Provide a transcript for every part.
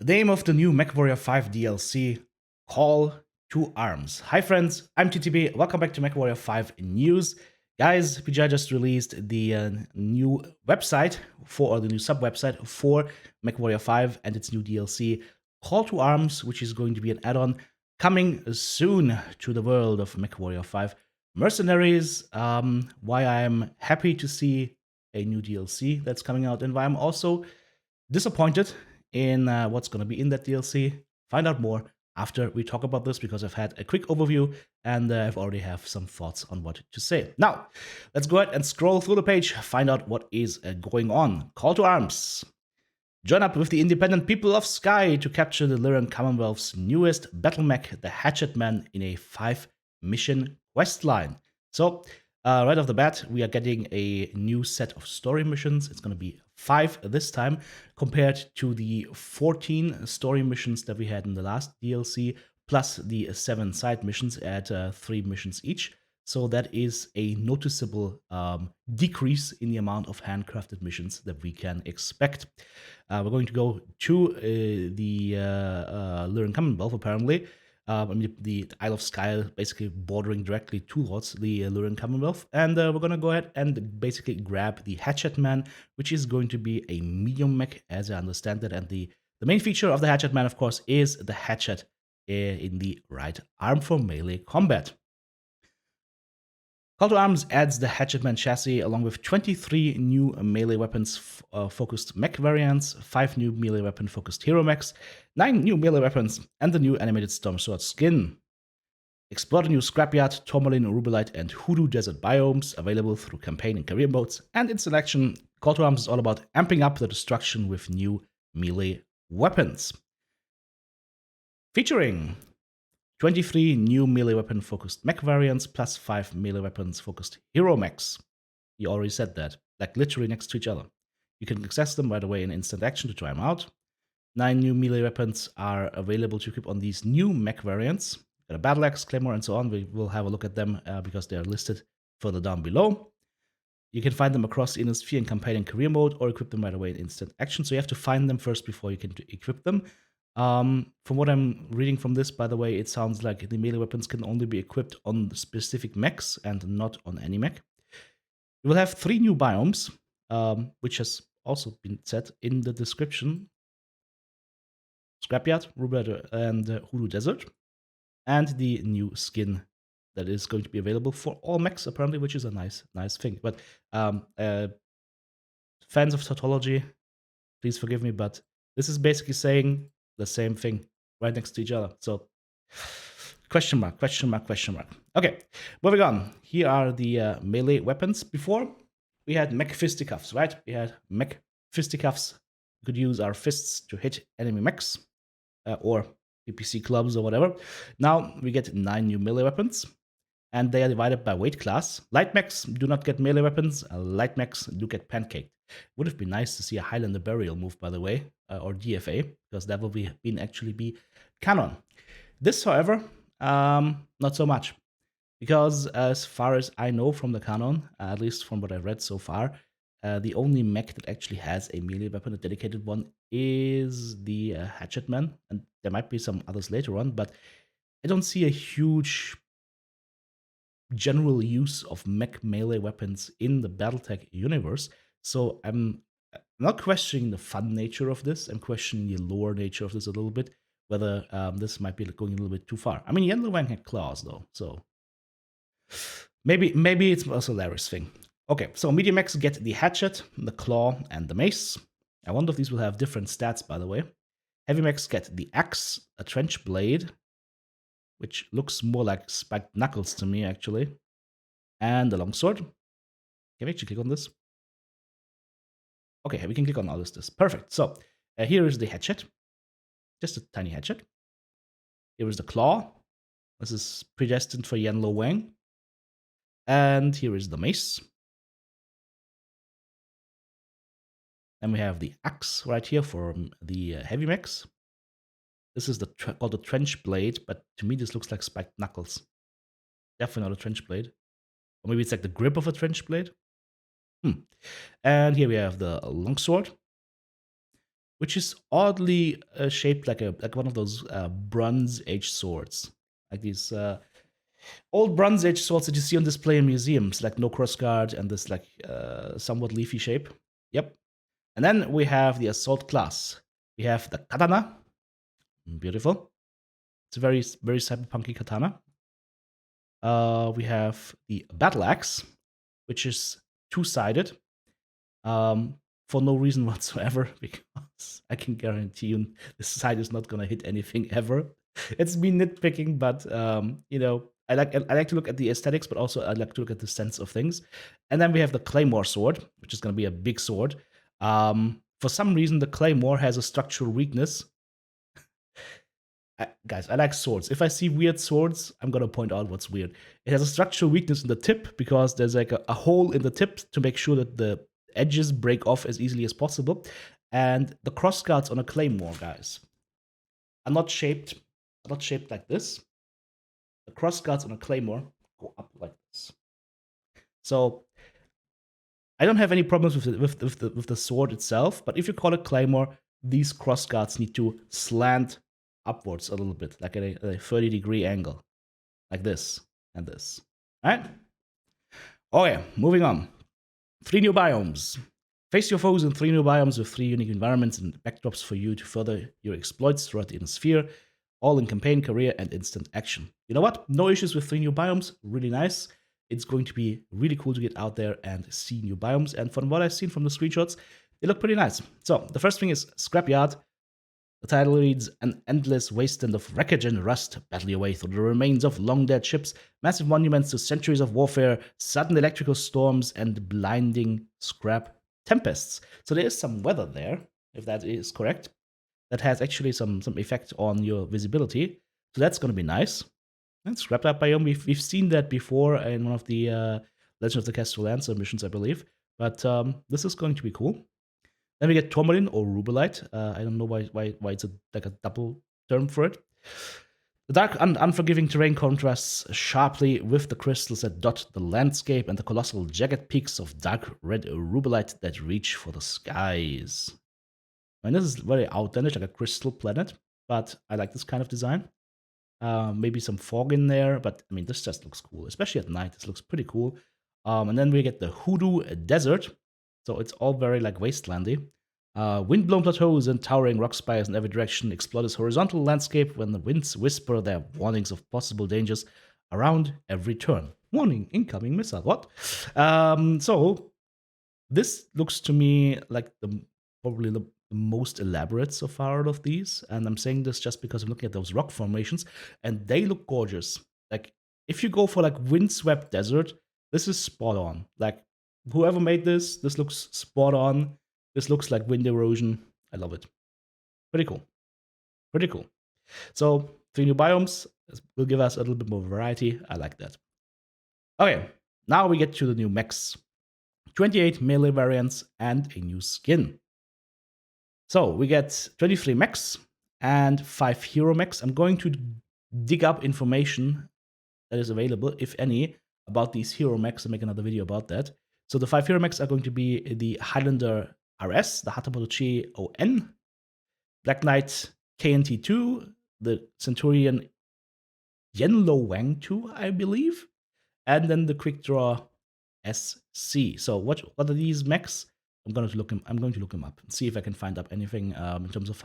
The name of the new Mechwarrior 5 DLC, Call to Arms. Hi friends, I'm TTB. Welcome back to Mechwarrior 5 News. Guys, PGI just released the new website or the new sub-website for Mechwarrior 5 and its new DLC, Call to Arms, which is going to be an add-on coming soon to the world of Mechwarrior 5 Mercenaries. Why I'm happy to see a new DLC that's coming out, and why I'm also disappointed in what's going to be in that DLC. Find out more after we talk about this, because I've had a quick overview and I've already have some thoughts on what to say. Now, let's go ahead and scroll through the page, find out what is going on. Call to arms. Join up with the independent people of Sky to capture the Lyran Commonwealth's newest battle mech, the Hatchetman, in a 5-mission quest line. So, right off the bat, we are getting a new set of story missions. It's going to be 5 this time, compared to the 14 story missions that we had in the last DLC, plus the 7 side missions at 3 missions each. So that is a noticeable decrease in the amount of handcrafted missions that we can expect. We're going to go to the Lyran Commonwealth, apparently. The Isle of Skye, basically bordering directly towards the Lyran Commonwealth. And we're going to go ahead and basically grab the Hatchetman, which is going to be a medium mech, as I understand it. And the main feature of the Hatchetman, of course, is the hatchet in the right arm for melee combat. Call to Arms adds the Hatchetman chassis along with 23 new melee weapons focused mech variants, 5 new melee weapon focused hero mechs, 9 new melee weapons, and the new animated Storm Sword skin. Explore the new Scrapyard, Tourmaline, Rubelite, and Hoodoo Desert biomes available through campaign and career modes. And in selection, Call to Arms is all about amping up the destruction with new melee weapons. Featuring 23 new melee weapon focused mech variants, plus 5 melee weapons focused hero mechs. You already said that, like literally next to each other. You can access them right away in instant action to try them out. 9 new melee weapons are available to equip on these new mech variants. Got a battle axe, claymore, and so on. We will have a look at them because they are listed further down below. You can find them across the Innosphere in campaign and career mode, or equip them right away in instant action. So you have to find them first before you can equip them. From what I'm reading from this, by the way, it sounds like the melee weapons can only be equipped on specific mechs and not on any mech. We will have 3 new biomes, which has also been said in the description. Scrapyard, Rubelite, and Hoodoo Desert. And the new skin that is going to be available for all mechs, apparently, which is a nice thing. But fans of tautology, please forgive me, but this is basically saying the same thing right next to each other. So, question mark, question mark, question mark. Okay, moving on. Here are the melee weapons. Before, we had mech fisticuffs, right? We had mech fisticuffs. We could use our fists to hit enemy mechs or PPC clubs or whatever. Now we get 9 new melee weapons, and they are divided by weight class. Light mechs do not get melee weapons. Light mechs do get pancaked. Would have been nice to see a Highlander burial move, by the way, or DFA, because that will actually be canon. This, however, not so much, because as far as I know from the canon, at least from what I've read so far, the only mech that actually has a melee weapon, a dedicated one, is the Hatchetman, and there might be some others later on, but I don't see a huge general use of mech melee weapons in the BattleTech universe. So I'm not questioning the fun nature of this. I'm questioning the lore nature of this a little bit, whether this might be going a little bit too far. I mean, Yenlowang had claws, though, so maybe it's also Larry's thing. Okay, so medium mechs get the hatchet, the claw, and the mace. I wonder if these will have different stats, by the way. Heavy mechs get the axe, a trench blade, which looks more like spiked knuckles to me, actually, and the longsword. Can we actually click on this? Okay, we can click on all this. Perfect. So here is the hatchet, just a tiny hatchet. Here is the claw. This is predestined for Yenlowang. And here is the mace. Then we have the axe right here for the heavy mechs. This is called the trench blade, but to me this looks like spiked knuckles. Definitely not a trench blade. Or maybe it's like the grip of a trench blade. And here we have the longsword, which is oddly shaped like one of those Bronze Age swords, like these old Bronze Age swords that you see on display in museums, like no crossguard and this like somewhat leafy shape. Yep. And then we have the assault class. We have the katana. Beautiful. It's a very cyberpunky katana. We have the battle axe, which is two-sided. For no reason whatsoever, because I can guarantee you this side is not gonna hit anything ever. It's me nitpicking, but you know, I like to look at the aesthetics, but also I like to look at the sense of things. And then we have the Claymore sword, which is gonna be a big sword. For some reason, the Claymore has a structural weakness. Guys, I like swords. If I see weird swords, I'm gonna point out what's weird. It has a structural weakness in the tip because there's like a hole in the tip to make sure that the edges break off as easily as possible. And the crossguards on a claymore, guys, are not shaped like this. The crossguards on a claymore go up like this. So I don't have any problems with the sword itself, but if you call it claymore, these crossguards need to slant upwards a little bit, like at a 30-degree angle, like this and this. All right? Okay, moving on. 3 new biomes. Face your foes in 3 new biomes with 3 unique environments and backdrops for you to further your exploits throughout the inner sphere, all in campaign, career, and instant action. You know what? No issues with 3 new biomes. Really nice. It's going to be really cool to get out there and see new biomes. And from what I've seen from the screenshots, they look pretty nice. So the first thing is Scrapyard. The title reads, an endless wasteland of wreckage and rust. Battle your way through the remains of long-dead ships, massive monuments to centuries of warfare, sudden electrical storms, and blinding scrap tempests. So there is some weather there, if that is correct. That has actually some effect on your visibility. So that's going to be nice. And Scrapyard biome, we've seen that before in one of the Legend of the Kestrel Lancer missions, I believe. But this is going to be cool. Then we get Tourmaline or Rubelite. I don't know why it's like a double term for it. The dark, unforgiving terrain contrasts sharply with the crystals that dot the landscape and the colossal jagged peaks of dark red Rubelite that reach for the skies. I mean, this is very outlandish, like a crystal planet, but I like this kind of design. Maybe some fog in there, but I mean, this just looks cool, especially at night. This looks pretty cool. And then we get the Hoodoo Desert. So it's all very like wastelandy. Wind-blown plateaus and towering rock spires in every direction explore this horizontal landscape when the winds whisper their warnings of possible dangers around every turn. Warning, incoming missile. What? So this looks to me like probably the most elaborate so far out of these. And I'm saying this just because I'm looking at those rock formations and they look gorgeous. Like if you go for like windswept desert, this is spot on. Like whoever made this looks spot on. This looks like wind erosion. I love it. Pretty cool. Pretty cool. So 3 new biomes will give us a little bit more variety. I like that. Okay, now we get to the new mechs. 28 melee variants and a new skin. So we get 23 mechs and 5 hero mechs. I'm going to dig up information that is available, if any, about these hero mechs and make another video about that. So the 5 hero mechs are going to be the Highlander RS, the Hatapotochi ON, Black Knight KNT2, the Centurion Yenlo Wang 2, I believe, and then the Quick Draw SC. So what are these mechs? I'm going to look them up and see if I can find up anything in terms of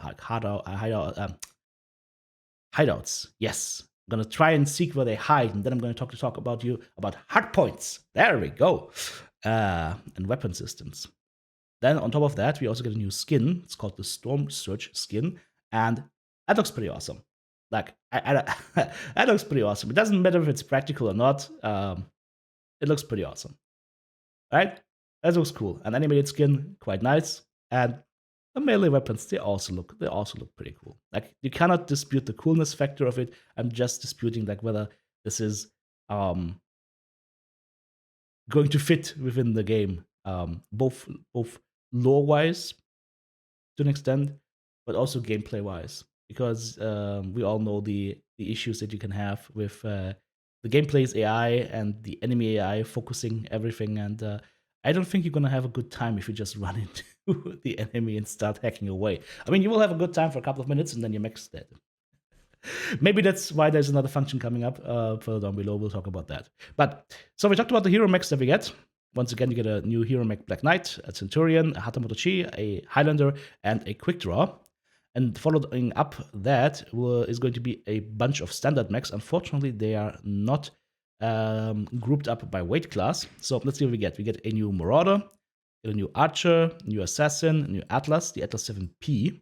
hideouts. Yes, I'm going to try and seek where they hide, and then I'm going to talk about hardpoints. There we go. And weapon systems. Then on top of that, we also get a new skin. It's called the Storm Surge skin, and that looks pretty awesome. Like, that looks pretty awesome. It doesn't matter if it's practical or not. It looks pretty awesome, right? That looks cool. An animated skin, quite nice. And the melee weapons, they also look pretty cool. Like, you cannot dispute the coolness factor of it. I'm just disputing like whether this is going to fit within the game, both lore-wise to an extent, but also gameplay-wise, because we all know the issues that you can have with the gameplay's AI and the enemy AI focusing everything, and I don't think you're gonna have a good time if you just run the enemy and start hacking away. I mean, you will have a good time for a couple of minutes and then your mech's dead. Maybe that's why there's another function coming up further down below. We'll talk about that. But so we talked about the hero mechs that we get. Once again, you get a new hero mech Black Knight, a Centurion, a Hatamotochi, a Highlander, and a Quick Draw. And following up that is going to be a bunch of standard mechs. Unfortunately, they are not grouped up by weight class. So let's see what we get. We get a new Marauder, a new Archer, new Assassin, new Atlas, the Atlas 7P,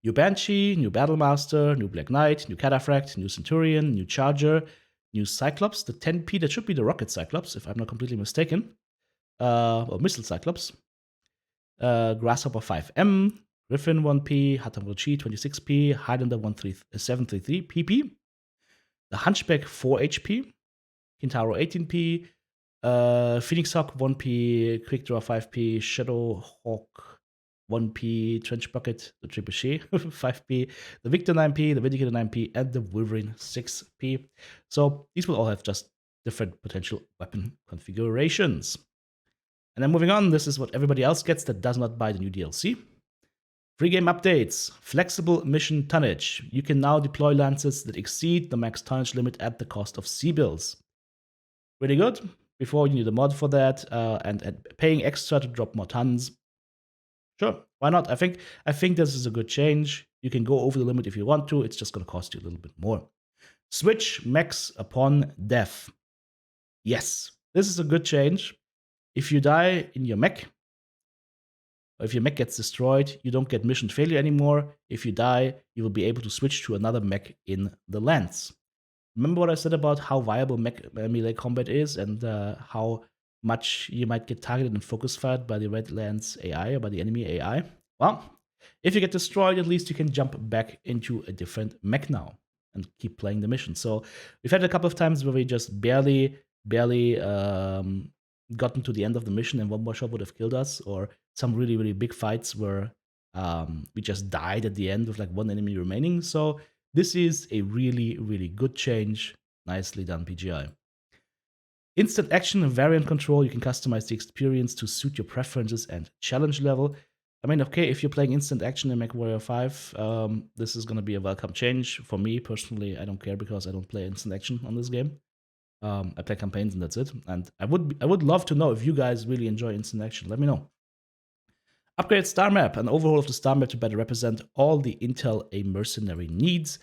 new Banshee, new Battlemaster, new Black Knight, new Cataphract, new Centurion, new Charger, new Cyclops, the 10P, that should be the Rocket Cyclops, if I'm not completely mistaken, or Missile Cyclops, Grasshopper 5M, Griffin 1P, Hatamotochi 26P, Highlander 733 PP, the Hunchback 4 HP, Kintaro 18P, Phoenix Hawk 1P, Quick Draw 5P, Shadow Hawk 1P, Trench Bucket, the Trebuchet 5P, the Victor 9P, the Vindicator 9P, and the Wolverine 6P. So these will all have just different potential weapon configurations. And then moving on, this is what everybody else gets that does not buy the new DLC. Free game updates, flexible mission tonnage. You can now deploy lances that exceed the max tonnage limit at the cost of C-bills. Really good. Before, you need a mod for that, and paying extra to drop more tons. Sure, why not? I think this is a good change. You can go over the limit if you want to. It's just going to cost you a little bit more. Switch mechs upon death. Yes, this is a good change. If you die in your mech, or if your mech gets destroyed, you don't get mission failure anymore. If you die, you will be able to switch to another mech in the lance. Remember what I said about how viable melee combat is and how much you might get targeted and focus fired by the Red Lance AI or by the enemy AI? Well, if you get destroyed, at least you can jump back into a different mech now and keep playing the mission. So we've had a couple of times where we just barely gotten to the end of the mission and one more shot would have killed us, or some really, really big fights where we just died at the end with like one enemy remaining. So this is a really, really good change. Nicely done, PGI. Instant action and variant control. You can customize the experience to suit your preferences and challenge level. I mean, okay, if you're playing instant action in Mechwarrior 5, this is going to be a welcome change. For me, personally, I don't care because I don't play instant action on this game. I play campaigns and that's it. And I would love to know if you guys really enjoy instant action. Let me know. Upgrade star map, an overhaul of the star map to better represent all the intel a mercenary needs.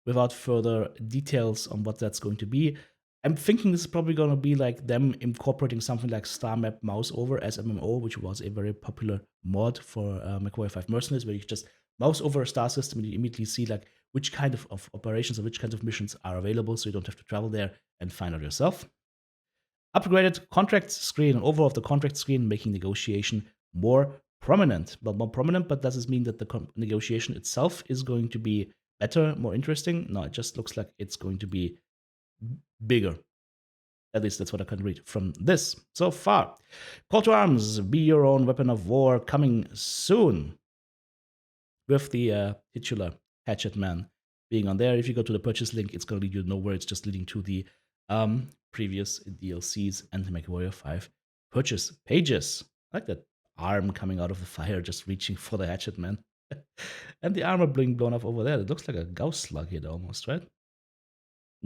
Without further details on what that's going to be, I'm thinking this is probably going to be like them incorporating something like star map mouse over as MMO, which was a very popular mod for Mechwarrior 5 Mercenaries, where you just mouse over a star system and you immediately see like which kind of operations or which kinds of missions are available, so you don't have to travel there and find out yourself. Upgraded contract screen, an overhaul of the contract screen, making negotiation more prominent. Well, more prominent, but does this mean that the negotiation itself is going to be better, more interesting? No, it just looks like it's going to be bigger. At least that's what I can read from this so far. Call to arms, be your own weapon of war, coming soon. With the titular Hatchetman being on there. If you go to the purchase link, it's going to lead you nowhere. It's just leading to the previous DLCs and the Mechwarrior 5 purchase pages. I like that arm coming out of the fire, just reaching for the Hatchetman. And the armor being blown off over there. It looks like a Gauss slug hit almost, right?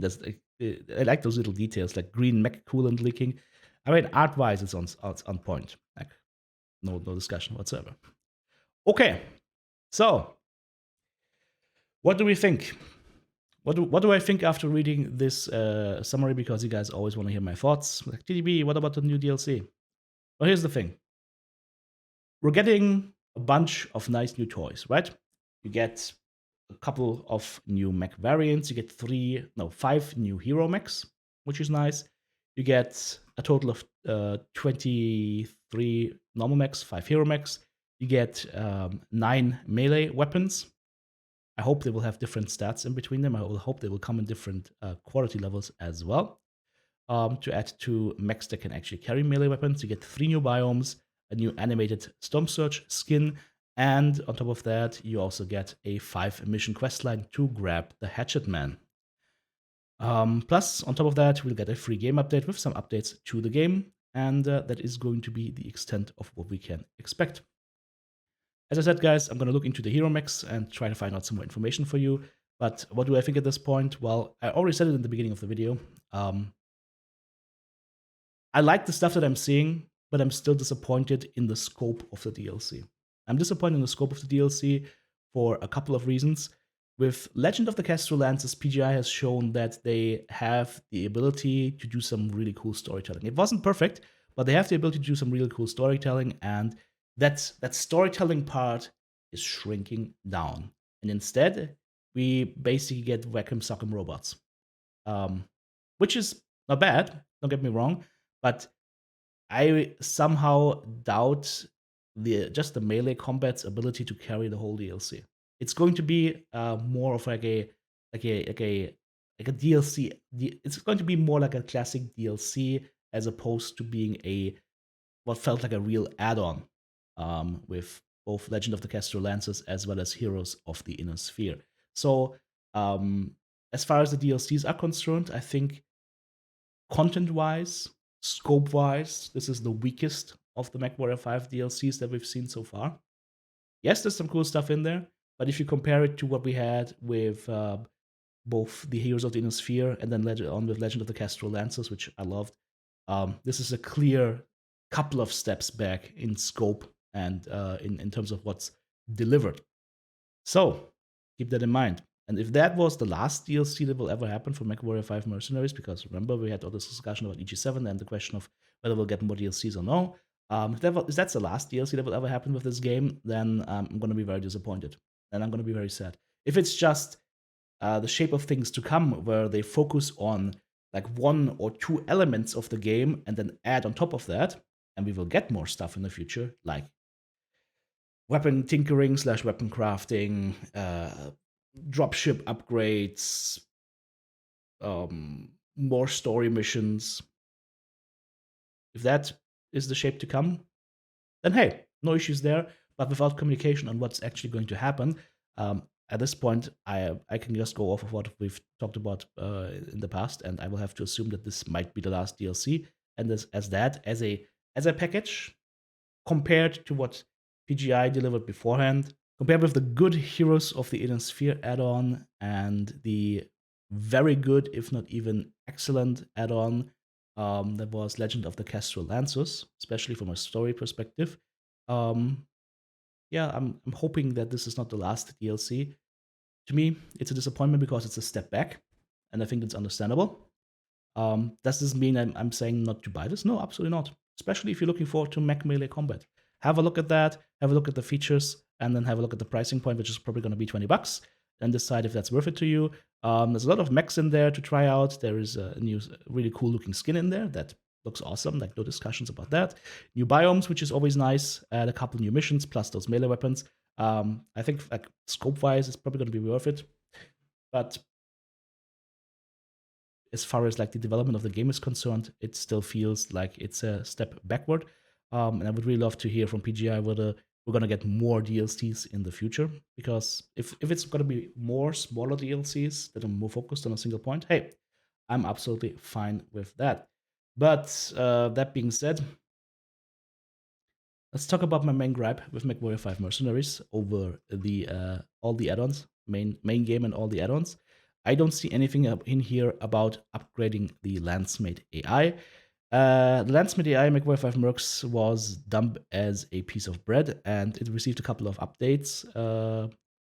I like those little details, like green mech coolant leaking. I mean, art-wise, it's on point. Like, no discussion whatsoever. Okay, so what do we think? What do I think after reading this summary? Because you guys always want to hear my thoughts. Like, TDB, what about the new DLC? Well, here's the thing. We're getting a bunch of nice new toys, right? You get a couple of new mech variants. You get 5 new hero mechs, which is nice. You get a total of 23 normal mechs, 5 hero mechs. You get 9 melee weapons. I hope they will have different stats in between them. I hope they will come in different quality levels as well. To add to mechs that can actually carry melee weapons, you get 3 new biomes, a new animated Storm Surge skin, and on top of that, you also get a 5 mission questline to grab the Hatchetman. Plus, on top of that, we'll get a free game update with some updates to the game, and that is going to be the extent of what we can expect. As I said, guys, I'm going to look into the hero mechs and try to find out some more information for you. But what do I think at this point? Well, I already said it in the beginning of the video. I like the stuff that I'm seeing, but I'm still disappointed in the scope of the DLC. I'm disappointed in the scope of the DLC for a couple of reasons. With Legend of the Kestrel Lancers, PGI has shown that they have the ability to do some really cool storytelling. It wasn't perfect, but they have the ability to do some really cool storytelling, and that storytelling part is shrinking down. And instead, we basically get Whack'em Sock'em robots, which is not bad, don't get me wrong, but I somehow doubt just the melee combat's ability to carry the whole DLC. It's going to be more of like a DLC. It's going to be more like a classic DLC as opposed to being what felt like a real add-on with both Legend of the Kestrel Lancers as well as Heroes of the Inner Sphere. So as far as the DLCs are concerned, I think content-wise, scope-wise, this is the weakest of the Mechwarrior 5 DLCs that we've seen so far. Yes, there's some cool stuff in there, but if you compare it to what we had with both the Heroes of the Inner Sphere and then on with Legend of the Kestrel Lancers, which I loved, this is a clear couple of steps back in scope and in terms of what's delivered. So keep that in mind. And if that was the last DLC that will ever happen for Mechwarrior 5 Mercenaries, because remember we had all this discussion about EG7 and the question of whether we'll get more DLCs or no. If that's the last DLC that will ever happen with this game, then I'm going to be very disappointed. And I'm going to be very sad. If it's just the shape of things to come, where they focus on like one or two elements of the game and then add on top of that, and we will get more stuff in the future, like weapon tinkering / weapon crafting, dropship upgrades, more story missions. If that is the shape to come, then hey, no issues there. But without communication on what's actually going to happen, at this point, I can just go off of what we've talked about in the past, and I will have to assume that this might be the last DLC. And as a package, compared to what PGI delivered beforehand, compared with the good Heroes of the Inner Sphere add-on and the very good, if not even excellent add-on that was Legend of the Kestrel Lancers, especially from a story perspective. Yeah, I'm hoping that this is not the last DLC. To me, it's a disappointment because it's a step back, and I think that's understandable. Does this mean I'm saying not to buy this? No, absolutely not. Especially if you're looking forward to mech melee combat. Have a look at that, have a look at the features, and then have a look at the pricing point, which is probably going to be $20, and decide if that's worth it to you. There's a lot of mechs in there to try out. There is a new, really cool looking skin in there that looks awesome, like no discussions about that. New biomes, which is always nice, and a couple new missions, plus those melee weapons. I think like scope-wise, it's probably going to be worth it. But as far as like the development of the game is concerned, it still feels like it's a step backward. And I would really love to hear from PGI whether we're gonna get more DLCs in the future. Because if it's gonna be more smaller DLCs that are more focused on a single point, hey, I'm absolutely fine with that. But that being said, let's talk about my main gripe with Mechwarrior 5 Mercenaries over the all the add-ons, main game and all the add-ons. I don't see anything in here about upgrading the Lancemate AI. The Lancemate AI Mechwarrior 5 Mercs was dumped as a piece of bread, and it received a couple of updates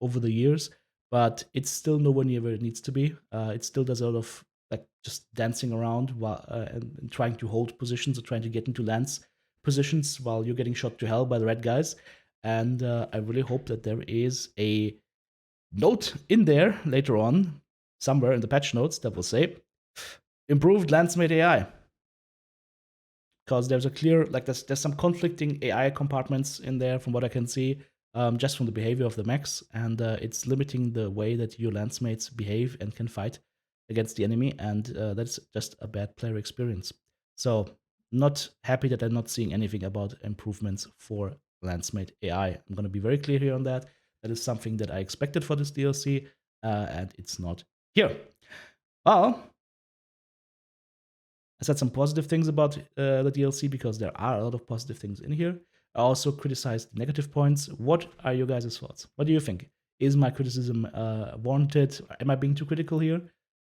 over the years, but it's still nowhere near where it needs to be. It still does a lot of like just dancing around while and trying to hold positions or trying to get into lance positions while you're getting shot to hell by the red guys. And I really hope that there is a note in there later on, somewhere in the patch notes, that will say improved Lancemate AI. Because there's a clear, like, there's some conflicting AI compartments in there from what I can see, just from the behavior of the mechs, and it's limiting the way that your Lancemates behave and can fight against the enemy, and that's just a bad player experience. So, not happy that I'm not seeing anything about improvements for Lancemate AI. I'm going to be very clear here on that. That is something that I expected for this DLC, and it's not here. Well, I said some positive things about the DLC because there are a lot of positive things in here. I also criticized negative points. What are your guys' thoughts? What do you think? Is my criticism warranted? Am I being too critical here?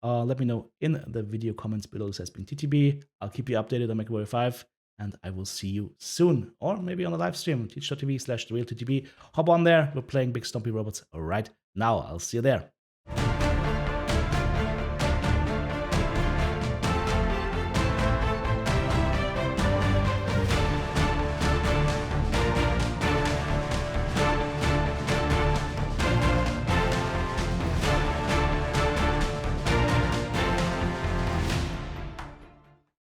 Let me know in the video comments below. This has been TTB. I'll keep you updated on Mechwarrior 5, and I will see you soon. Or maybe on a live stream, twitch.tv/therealttb. Hop on there. We're playing big stompy robots right now. I'll see you there.